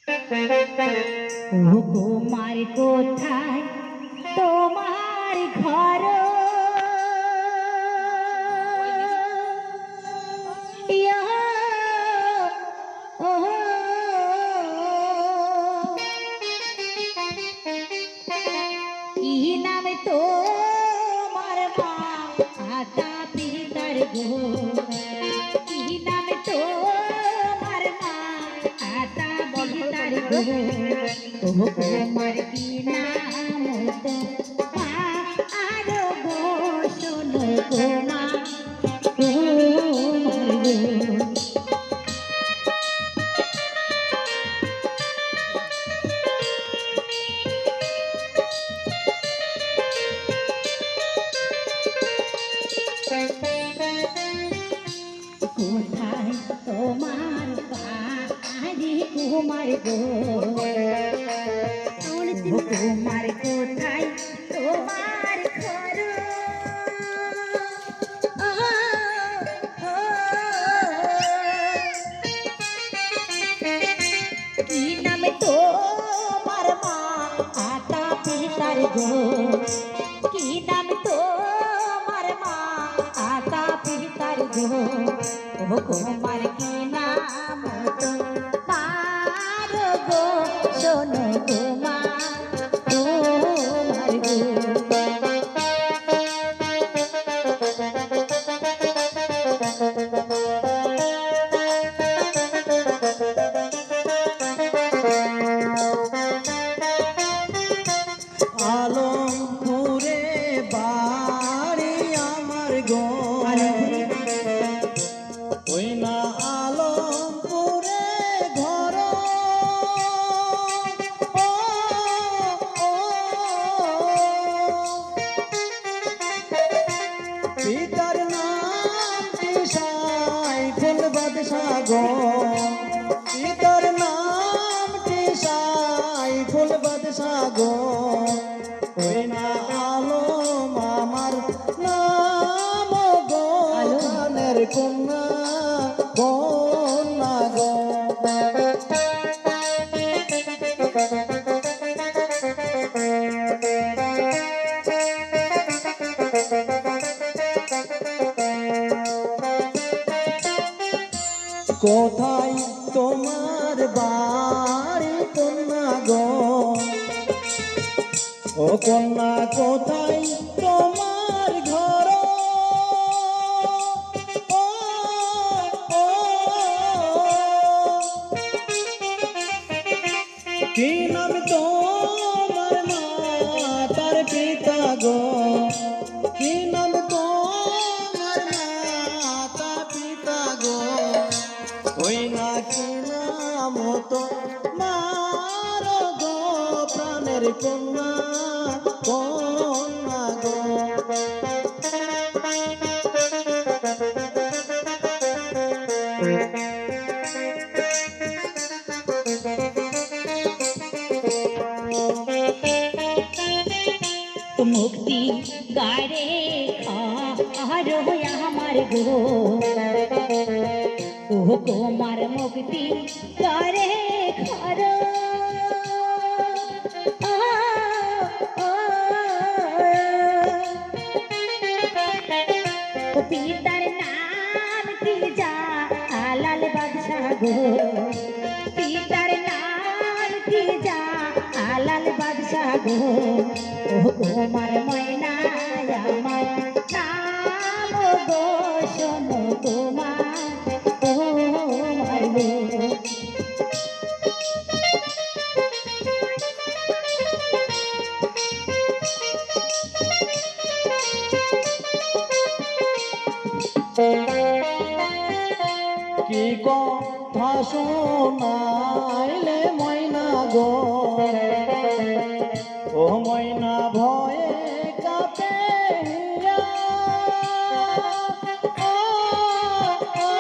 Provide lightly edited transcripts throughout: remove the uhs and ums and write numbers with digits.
ও কুমার কোথায় তোমার ঘর? ইয়া ও কি নামে তোমার মাতা পিতার গো? কি নামে তোমার মাতা পিতার গো? ও কুমার কি নাম তোমার গো? শোনো গো মা কুমার গো। কোথায় তোমার বাড়ি কুমার গো? কুমার কোথায় তোমার ঘর? কি নামে তোমার মাতা পিতার গো? কি নাম তোমার মাতা পিতার গো? ও কুমার কি নাম তোমার গো? শোনো কুমার কুমার গো। আলমপুরে বাড়ি আমার গো, ওই না আলমপুরে ঘর। ও, ও, পিতার নাম টিসাই ফুল বাদশাহ গো, পিতার নাম টিসাই ফুল বাদশাহ গো। ওই না আলম আমার নাম গো, গানের কন্যা কন্যা গো। কোথায় তোমার বাড়ি কন্যা গো? ও কন্যা কোথায় তোমার ঘর? ও, ও, কি নাম তোমার মাতার পিতা গো? কি নাম তোমার মাতা পিতা গো? ওই না কি নাম তোমার গো, প্রাণের কন্যা কন্যা গো। মুক্তি গারে আর আমার গো, ও কুমার মুক্তি গারে ঘর। পিতার নাম কি যা লাল বাদশাহ গো? পিতার নাম কি যা লাল বাদশাহ গো? ও কুমার ময়না আমার নাম গো, শোনো কুমার কুমার গো। কি কথা শোনাইলে ময়না গো, ও ময়না ভয়ে কাঁপে হিয়া। ও, ও,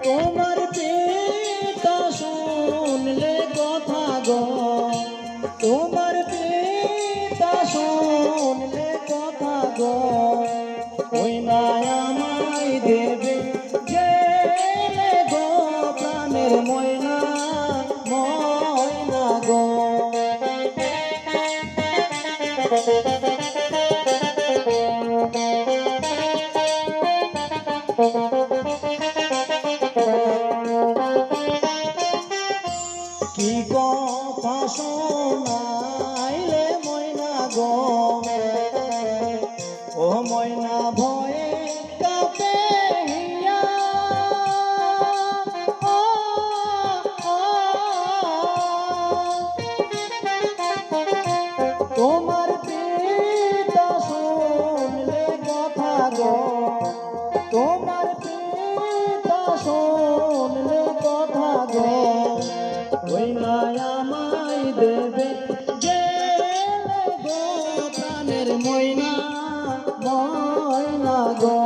তোমার পিতা শুনলে কথা গো, তোমার পিতা শুনলে কথা গো। ওই না আমায় দেবে জেলে কি কথা শোনাইলে ময়না গো, ও ময়না ভয়ে কাঁপে হিয়া। ও, ও, তোমার পিতা শুনলে কথা গো, তোমার পিতা শুনলে কথা গো, ওই না আমায় দেবে গেলে গো, প্রাণের ময়না ময়না গো।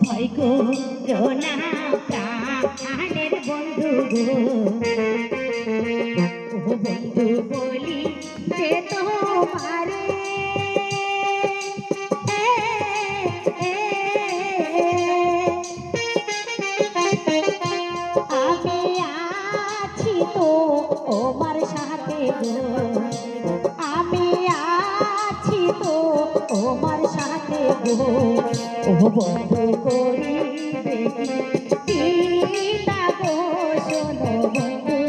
ভয় করো না প্রাণের বন্ধু গো, ও বন্ধু বলি যে তোমারে আমি আছি তো তোমার সাথে গো, আমি আছি তো তোমার সাথে গো, ও বন্ধু করিবে কি চিন্তা গো, শোনো বন্ধু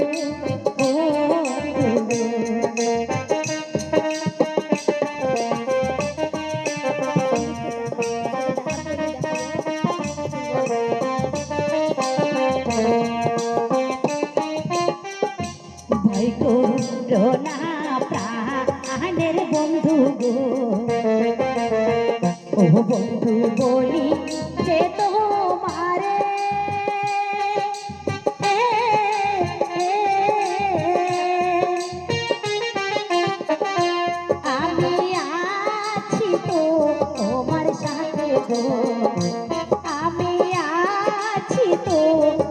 ও বন্ধু। ভয় করো না প্রাণের বন্ধু গো, ও বন্ধু বলি যে তোমারে আমি আছি তো তোমার সাথে গো, আমি আছি তো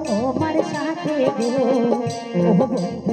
তোমার সাথে গো, ও বন্ধু